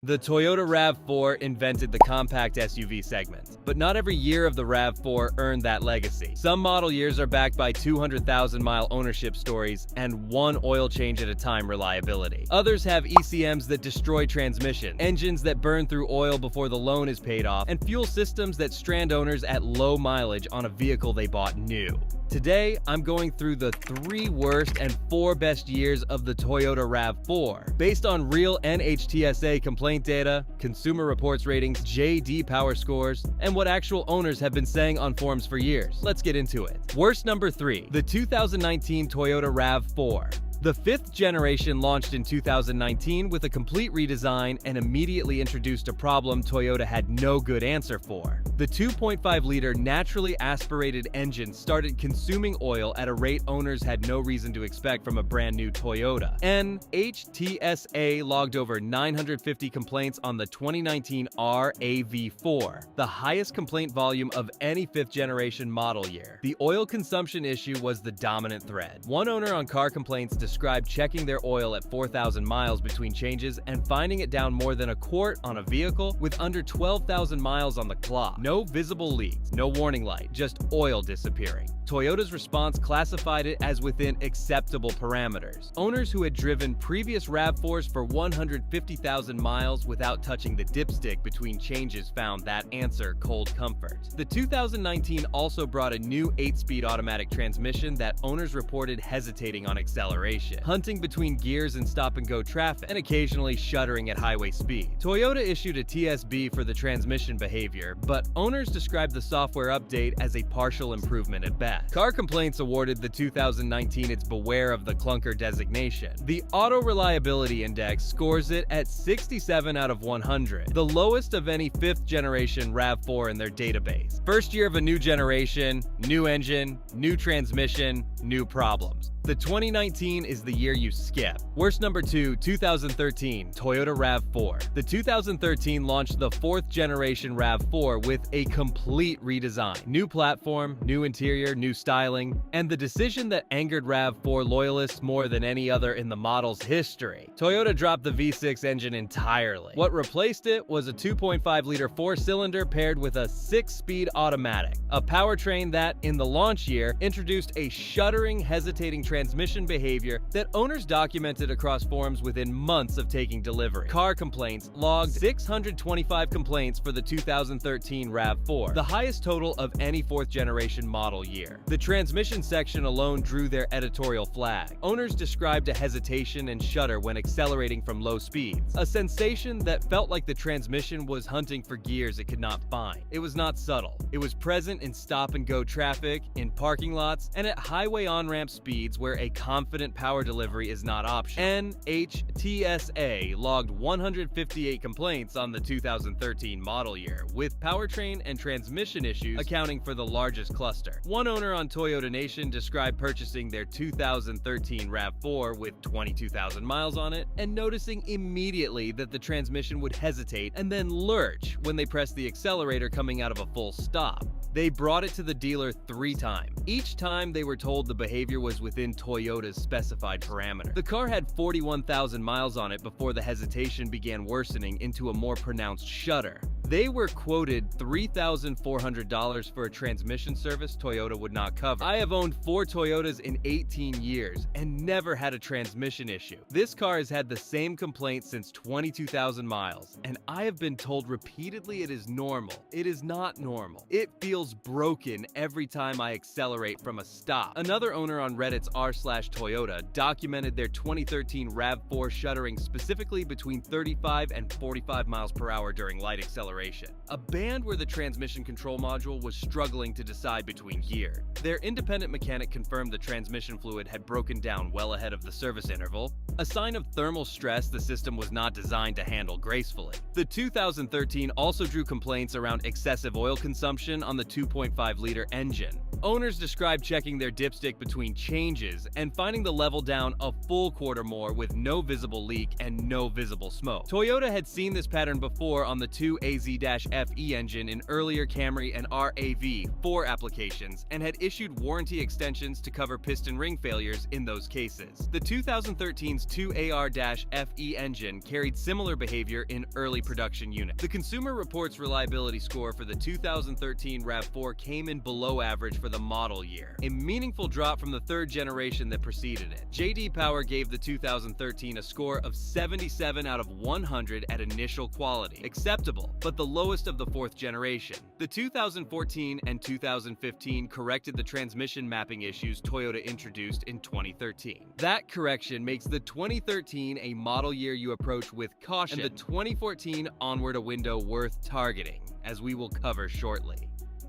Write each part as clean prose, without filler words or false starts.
The Toyota RAV4 invented the compact SUV segment, but not every year of the RAV4 earned that legacy. Some model years are backed by 200,000-mile ownership stories and one oil change at a time reliability. Others have ECMs that destroy transmission, engines that burn through oil before the loan is paid off, and fuel systems that strand owners at low mileage on a vehicle they bought new. Today, I'm going through the 3 worst and 4 best years of the Toyota RAV4, based on real NHTSA complaint data, Consumer Reports ratings, JD Power scores, and what actual owners have been saying on forums for years. Let's get into it. Worst number 3, the 2019 Toyota RAV4. The 5th generation launched in 2019 with a complete redesign and immediately introduced a problem Toyota had no good answer for. The 2.5-liter naturally aspirated engine started consuming oil at a rate owners had no reason to expect from a brand new Toyota. NHTSA logged over 950 complaints on the 2019 RAV4, the highest complaint volume of any 5th generation model year. The oil consumption issue was the dominant thread. One owner on Car Complaints described checking their oil at 4,000 miles between changes and finding it down more than a quart on a vehicle with under 12,000 miles on the clock. No visible leaks, no warning light, just oil disappearing. Toyota's response classified it as within acceptable parameters. Owners who had driven previous RAV4s for 150,000 miles without touching the dipstick between changes found that answer cold comfort. The 2019 also brought a new 8-speed automatic transmission that owners reported hesitating on acceleration, hunting between gears in stop-and-go traffic, and occasionally shuddering at highway speed. Toyota issued a TSB for the transmission behavior, but owners described the software update as a partial improvement at best. Car Complaints awarded the 2019 its Beware of the Clunker designation. The Auto Reliability Index scores it at 67 out of 100, the lowest of any 5th generation RAV4 in their database. First year of a new generation, new engine, new transmission, new problems. The 2019 is the year you skip. Worst number 2, 2013, Toyota RAV4. The 2013 launched the 4th generation RAV4 with a complete redesign. New platform, new interior, new styling, and the decision that angered RAV4 loyalists more than any other in the model's history. Toyota dropped the V6 engine entirely. What replaced it was a 2.5-liter 4-cylinder paired with a 6-speed automatic, a powertrain that, in the launch year, introduced a shuddering, hesitating transmission behavior that owners documented across forums within months of taking delivery. Car Complaints logged 625 complaints for the 2013 RAV4, the highest total of any 4th generation model year. The transmission section alone drew their editorial flag. Owners described a hesitation and shudder when accelerating from low speeds, a sensation that felt like the transmission was hunting for gears it could not find. It was not subtle. It was present in stop-and-go traffic, in parking lots, and at highway on-ramp speeds where a confident power delivery is not optional. NHTSA logged 158 complaints on the 2013 model year, with powertrain and transmission issues accounting for the largest cluster. One owner on Toyota Nation described purchasing their 2013 RAV4 with 22,000 miles on it and noticing immediately that the transmission would hesitate and then lurch when they pressed the accelerator coming out of a full stop. They brought it to the dealer 3 times. Each time they were told the behavior was within Toyota's specified parameter. The car had 41,000 miles on it before the hesitation began worsening into a more pronounced shudder. They were quoted $3,400 for a transmission service Toyota would not cover. I have owned 4 Toyotas in 18 years and never had a transmission issue. This car has had the same complaint since 22,000 miles, and I have been told repeatedly it is normal. It is not normal. It feels broken every time I accelerate from a stop. Another owner on Reddit's r/Toyota documented their 2013 RAV4 shuddering specifically between 35 and 45 miles per hour during light acceleration. A band where the transmission control module was struggling to decide between gears. Their independent mechanic confirmed the transmission fluid had broken down well ahead of the service interval, a sign of thermal stress the system was not designed to handle gracefully. The 2013 also drew complaints around excessive oil consumption on the 2.5-liter engine. Owners described checking their dipstick between changes and finding the level down a full quart or more with no visible leak and no visible smoke. Toyota had seen this pattern before on the 2 AZ TZ-FE engine in earlier Camry and RAV4 applications and had issued warranty extensions to cover piston ring failures in those cases. The 2013's 2AR-FE engine carried similar behavior in early production units. The Consumer Reports reliability score for the 2013 RAV4 came in below average for the model year, a meaningful drop from the third generation that preceded it. J.D. Power gave the 2013 a score of 77 out of 100 at initial quality, acceptable, but the lowest of the fourth generation. The 2014 and 2015 corrected the transmission mapping issues Toyota introduced in 2013. That correction makes the 2013 a model year you approach with caution, and the 2014 onward a window worth targeting, as we will cover shortly.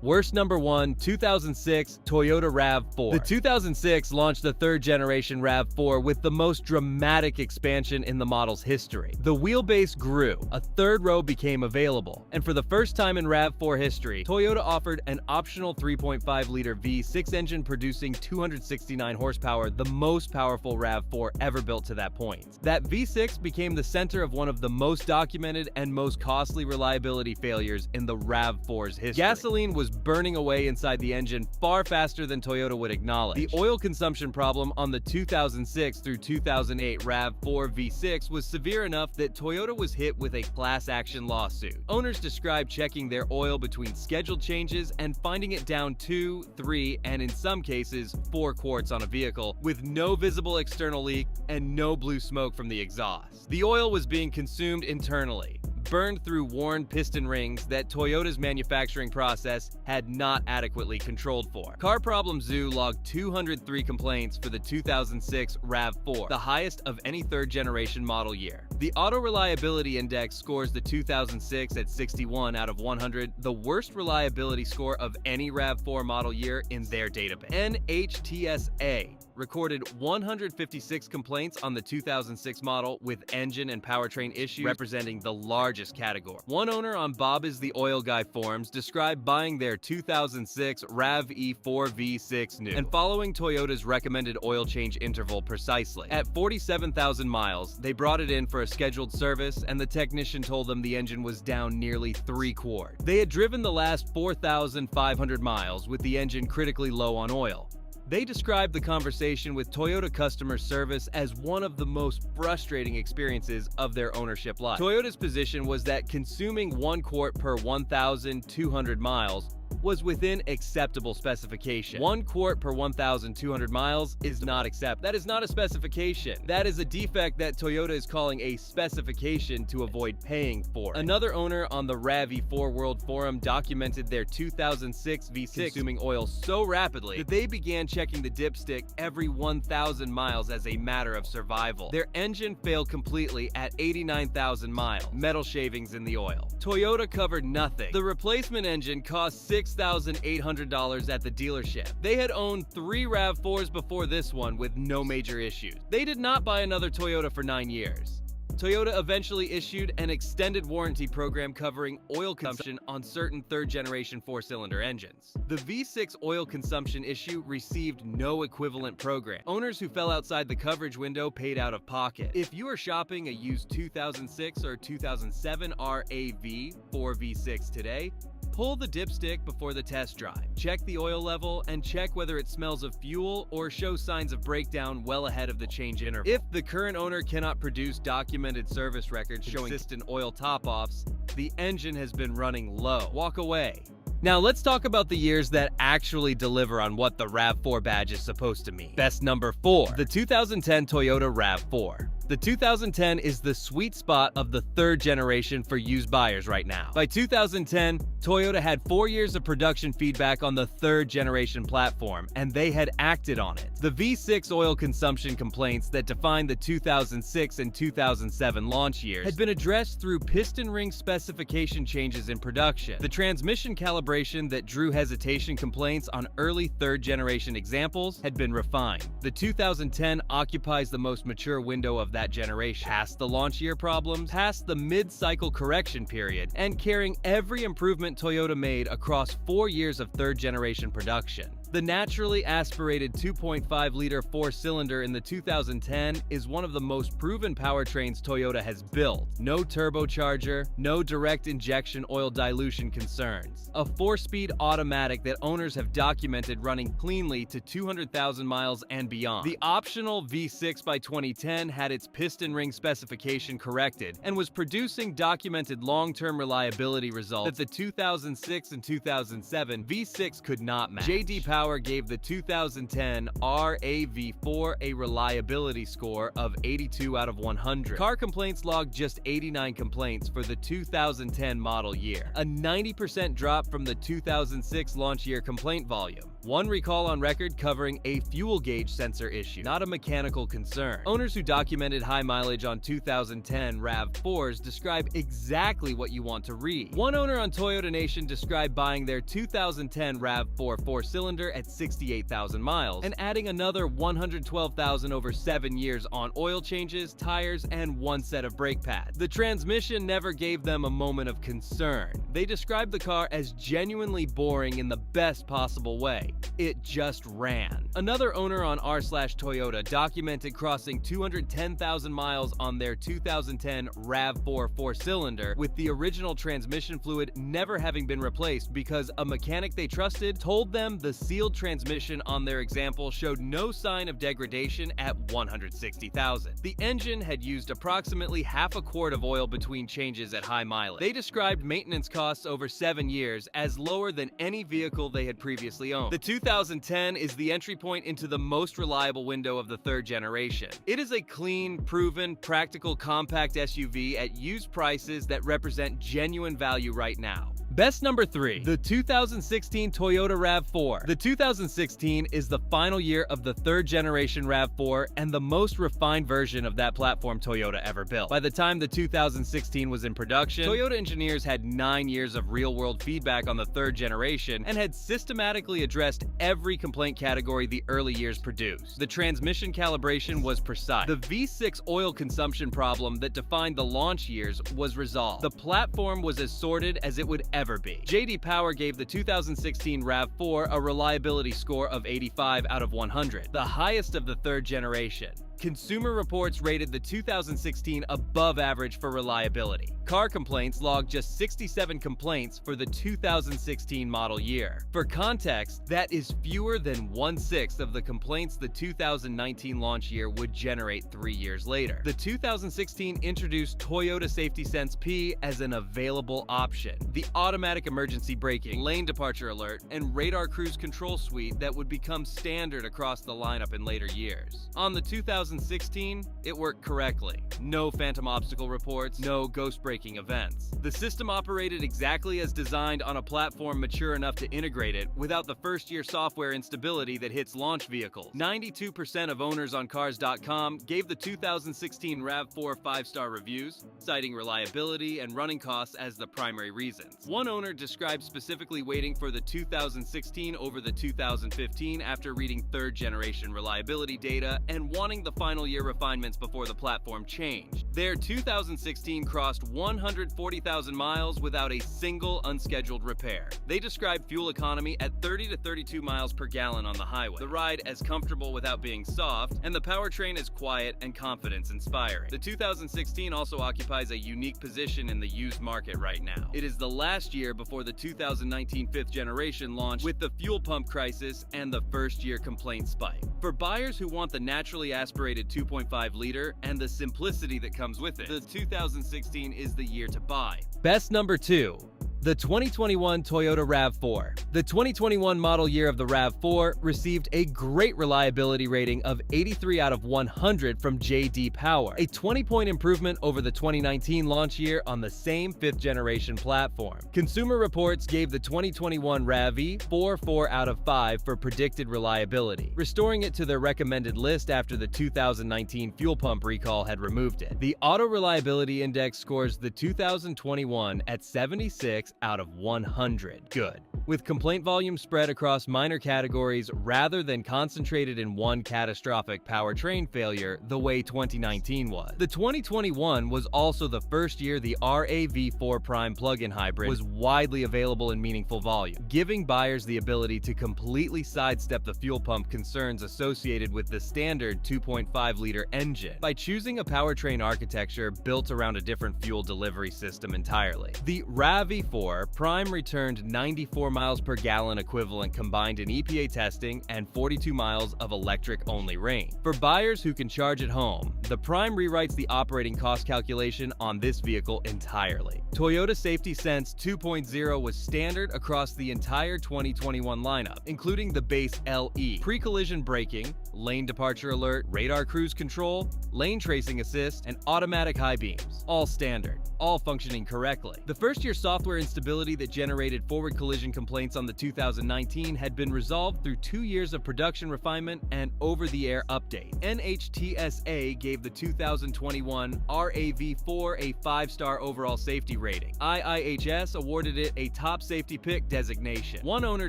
Worst number 1, 2006 Toyota RAV4. The 2006 launched the third generation RAV4 with the most dramatic expansion in the model's history. The wheelbase grew, a third row became available, and for the first time in RAV4 history, Toyota offered an optional 3.5-liter V6 engine producing 269 horsepower, the most powerful RAV4 ever built to that point. That V6 became the center of one of the most documented and most costly reliability failures in the RAV4's history. Gasoline was burning away inside the engine far faster than Toyota would acknowledge. The oil consumption problem on the 2006 through 2008 RAV4 V6 was severe enough that Toyota was hit with a class action lawsuit. Owners described checking their oil between scheduled changes and finding it down 2, 3, and in some cases 4 quarts on a vehicle with no visible external leak and no blue smoke from the exhaust. The oil was being consumed internally, burned through worn piston rings that Toyota's manufacturing process had not adequately controlled for. Car Problem Zoo logged 203 complaints for the 2006 RAV4, the highest of any third-generation model year. The Auto Reliability Index scores the 2006 at 61 out of 100, the worst reliability score of any RAV4 model year in their database. NHTSA recorded 156 complaints on the 2006 model, with engine and powertrain issues representing the largest category. One owner on Bob is the Oil Guy forums described buying their 2006 RAV4 V6 new and following Toyota's recommended oil change interval precisely. At 47,000 miles, they brought it in for a scheduled service, and the technician told them the engine was down nearly 3 quarts. They had driven the last 4,500 miles with the engine critically low on oil. They described the conversation with Toyota customer service as one of the most frustrating experiences of their ownership life. Toyota's position was that consuming 1 quart per 1,200 miles was within acceptable specification. 1 quart per 1,200 miles is not acceptable. That is not a specification. That is a defect that Toyota is calling a specification to avoid paying for it. Another owner on the RAV4 World Forum documented their 2006 V6 consuming oil so rapidly that they began checking the dipstick every 1,000 miles as a matter of survival. Their engine failed completely at 89,000 miles. Metal shavings in the oil. Toyota covered nothing. The replacement engine cost $6,800 at the dealership. They had owned 3 RAV4s before this one with no major issues. They did not buy another Toyota for 9 years. Toyota eventually issued an extended warranty program covering oil consumption on certain third-generation 4-cylinder engines. The V6 oil consumption issue received no equivalent program. Owners who fell outside the coverage window paid out of pocket. If you are shopping a used 2006 or 2007 RAV4 V6 today, pull the dipstick before the test drive. Check the oil level and check whether it smells of fuel or shows signs of breakdown well ahead of the change interval. If the current owner cannot produce documented service records showing consistent oil top-offs, the engine has been running low. Walk away. Now let's talk about the years that actually deliver on what the RAV4 badge is supposed to mean. Best number 4, the 2010 Toyota RAV4. The 2010 is the sweet spot of the third generation for used buyers right now. By 2010, Toyota had 4 years of production feedback on the third generation platform, and they had acted on it. The V6 oil consumption complaints that defined the 2006 and 2007 launch years had been addressed through piston ring specification changes in production. The transmission calibration that drew hesitation complaints on early third generation examples had been refined. The 2010 occupies the most mature window of that generation, past the launch year problems, past the mid-cycle correction period, and carrying every improvement Toyota made across 4 years of third-generation production. The naturally aspirated 2.5-liter four-cylinder in the 2010 is one of the most proven powertrains Toyota has built. No turbocharger, no direct injection oil dilution concerns. A 4-speed automatic that owners have documented running cleanly to 200,000 miles and beyond. The optional V6 by 2010 had its piston ring specification corrected and was producing documented long-term reliability results that the 2006 and 2007 V6 could not match. J.D. Power gave the 2010 RAV4 a reliability score of 82 out of 100. Car Complaints logged just 89 complaints for the 2010 model year, a 90% drop from the 2006 launch year complaint volume. One recall on record covering a fuel gauge sensor issue, not a mechanical concern. Owners who documented high mileage on 2010 RAV4s describe exactly what you want to read. One owner on Toyota Nation described buying their 2010 RAV4 four-cylinder at 68,000 miles and adding another 112,000 over 7 years on oil changes, tires, and one set of brake pads. The transmission never gave them a moment of concern. They described the car as genuinely boring in the best possible way. It just ran. Another owner on r/Toyota documented crossing 210,000 miles on their 2010 RAV4 four-cylinder with the original transmission fluid never having been replaced because a mechanic they trusted told them the sealed transmission on their example showed no sign of degradation at 160,000. The engine had used approximately half a quart of oil between changes at high mileage. They described maintenance costs over 7 years as lower than any vehicle they had previously owned. The 2010 is the entry point into the most reliable window of the third generation. It is a clean, proven, practical compact SUV at used prices that represent genuine value right now. Best number 3, the 2016 Toyota RAV4. The 2016 is the final year of the third generation RAV4 and the most refined version of that platform Toyota ever built. By the time the 2016 was in production, Toyota engineers had 9 years of real-world feedback on the third generation and had systematically addressed every complaint category the early years produced. The transmission calibration was precise. The V6 oil consumption problem that defined the launch years was resolved. The platform was as sorted as it would ever be. J.D. Power gave the 2016 RAV4 a reliability score of 85 out of 100, the highest of the third generation. Consumer Reports rated the 2016 above average for reliability. Car Complaints logged just 67 complaints for the 2016 model year. For context, that is fewer than 1/6 of the complaints the 2019 launch year would generate 3 years later. The 2016 introduced Toyota Safety Sense P as an available option. The automatic emergency braking, lane departure alert, and radar cruise control suite that would become standard across the lineup in later years. On the 2016, it worked correctly. No phantom obstacle reports, no ghost braking events. The system operated exactly as designed on a platform mature enough to integrate it without the first-year software instability that hits launch vehicles. 92% of owners on Cars.com gave the 2016 RAV4 5-star reviews, citing reliability and running costs as the primary reasons. One owner described specifically waiting for the 2016 over the 2015 after reading third-generation reliability data and wanting the final year refinements before the platform changed. Their 2016 crossed 140,000 miles without a single unscheduled repair. They described fuel economy at 30 to 32 miles per gallon on the highway, the ride as comfortable without being soft, and the powertrain as quiet and confidence-inspiring. The 2016 also occupies a unique position in the used market right now. It is the last year before the 2019 fifth generation launch with the fuel pump crisis and the first-year complaint spike. For buyers who want the naturally aspirated 2.5-liter and the simplicity that comes with it, the 2016 is the year to buy. Best number 2. The 2021 Toyota RAV4. The 2021 model year of the RAV4 received a great reliability rating of 83 out of 100 from J.D. Power, a 20-point improvement over the 2019 launch year on the same fifth-generation platform. Consumer Reports gave the 2021 RAV-E 4 out of 5 for predicted reliability, restoring it to their recommended list after the 2019 fuel pump recall had removed it. The Auto Reliability Index scores the 2021 at 76 out of 100. Good. with complaint volume spread across minor categories rather than concentrated in one catastrophic powertrain failure the way 2019 was. The 2021 was also the first year the RAV4 Prime plug-in hybrid was widely available in meaningful volume, giving buyers the ability to completely sidestep the fuel pump concerns associated with the standard 2.5-liter engine by choosing a powertrain architecture built around a different fuel delivery system entirely. The RAV4 Prime returned 94 miles per gallon equivalent combined in EPA testing and 42 miles of electric-only range. For buyers who can charge at home, the Prime rewrites the operating cost calculation on this vehicle entirely. Toyota Safety Sense 2.0 was standard across the entire 2021 lineup, including the base LE, pre-collision braking, lane departure alert, radar cruise control, lane tracing assist, and automatic high beams. All standard, all functioning correctly. The first-year software instability that generated forward collision complaints on the 2019 had been resolved through 2 years of production refinement and over-the-air updates. NHTSA gave the 2021 RAV4 a 5-star overall safety rating. IIHS awarded it a top safety pick designation. One owner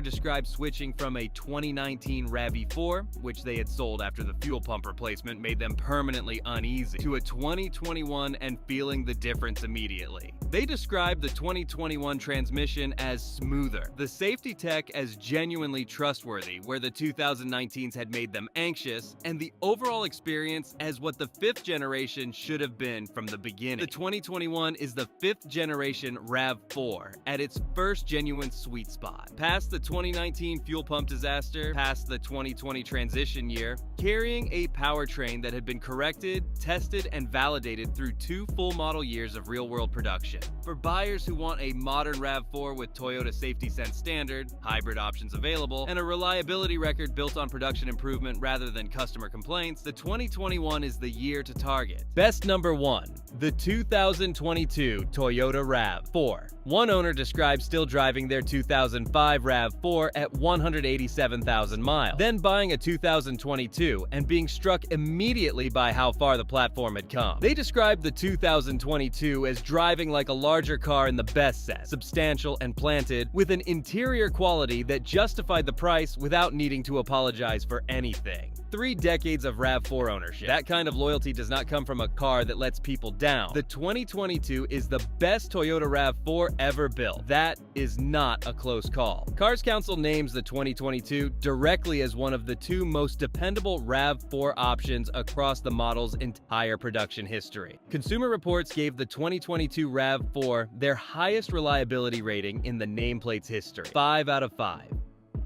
described switching from a 2019 RAV4, which they had sold after the fuel pump replacement made them permanently uneasy, to a 2021 and feeling the difference immediately. They described the 2021 transmission as smoother, the safety tech as genuinely trustworthy, where the 2019s had made them anxious, and the overall experience as what the 5th generation should have been from the beginning. The 2021 is the 5th generation RAV4 at its first genuine sweet spot. Past the 2019 fuel pump disaster, past the 2020 transition year, carrying a powertrain that had been corrected, tested, and validated through 2 full model years of real-world production. For buyers who want a modern RAV4 with Toyota Safety Sense standard, hybrid options available, and a reliability record built on production improvement rather than customer complaints, the 2021 is the year to target. Best number 1, the 2022 Toyota RAV4. One owner described still driving their 2005 RAV4 at 187,000 miles, then buying a 2022 and being struck immediately by how far the platform had come. They described the 2022 as driving like a larger car in the best set, substantial and planted, with an interior quality that justified the price without needing to apologize for anything. 3 decades of RAV4 ownership. That kind of loyalty does not come from a car that lets people down. The 2022 is the best Toyota RAV4 ever built. That is not a close call. Cars Council names the 2022 directly as one of the 2 most dependable RAV4 options across the model's entire production history. Consumer Reports gave the 2022 RAV4 their highest reliability rating in the nameplate's history, 5 out of 5.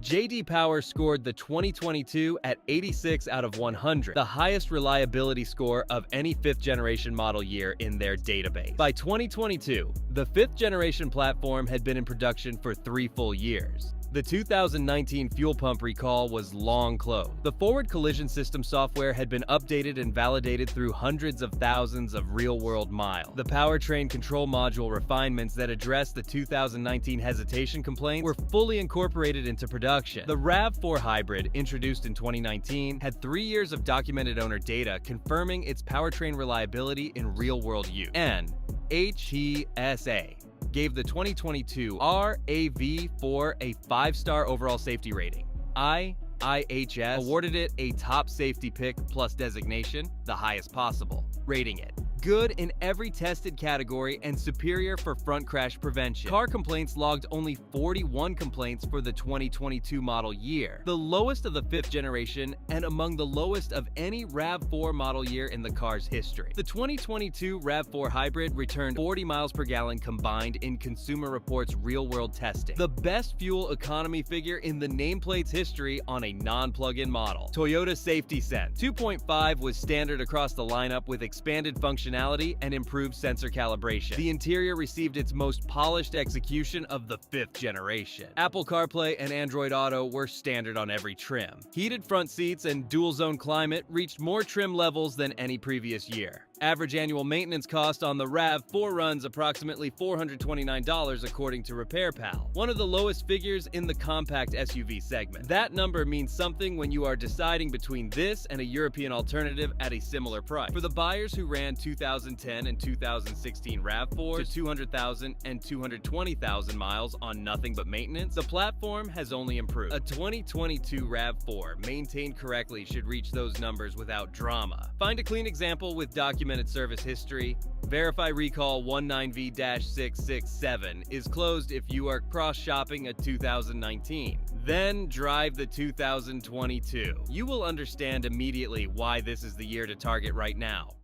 J.D. Power scored the 2022 at 86 out of 100, the highest reliability score of any 5th generation model year in their database. By 2022, the 5th generation platform had been in production for 3 full years. The 2019 fuel pump recall was long closed. The forward collision system software had been updated and validated through hundreds of thousands of real-world miles. The powertrain control module refinements that addressed the 2019 hesitation complaint were fully incorporated into production. The RAV4 Hybrid, introduced in 2019, had 3 years of documented owner data confirming its powertrain reliability in real-world use. And HTSA gave the 2022 RAV4 a 5-star overall safety rating. IIHS awarded it a top safety pick plus designation, the highest possible, rating it good in every tested category and superior for front crash prevention. Car complaints logged only 41 complaints for the 2022 model year, the lowest of the 5th generation and among the lowest of any RAV4 model year in the car's history. The 2022 RAV4 Hybrid returned 40 miles per gallon combined in Consumer Reports real-world testing, the best fuel economy figure in the nameplate's history on a non-plug-in model. Toyota Safety Sense 2.5 was standard across the lineup with expanded functionality and improved sensor calibration. The interior received its most polished execution of the 5th generation. Apple CarPlay and Android Auto were standard on every trim. Heated front seats and dual-zone climate reached more trim levels than any previous year. Average annual maintenance cost on the RAV4 runs approximately $429 according to RepairPal, one of the lowest figures in the compact SUV segment. That number means something when you are deciding between this and a European alternative at a similar price. For the buyers who ran 2010 and 2016 RAV4 to 200,000 and 220,000 miles on nothing but maintenance, the platform has only improved. A 2022 RAV4 maintained correctly should reach those numbers without drama. Find a clean example with documented service history. Verify recall 19V-667 is closed if you are cross-shopping a 2019. Then drive the 2022. You will understand immediately why this is the year to target right now.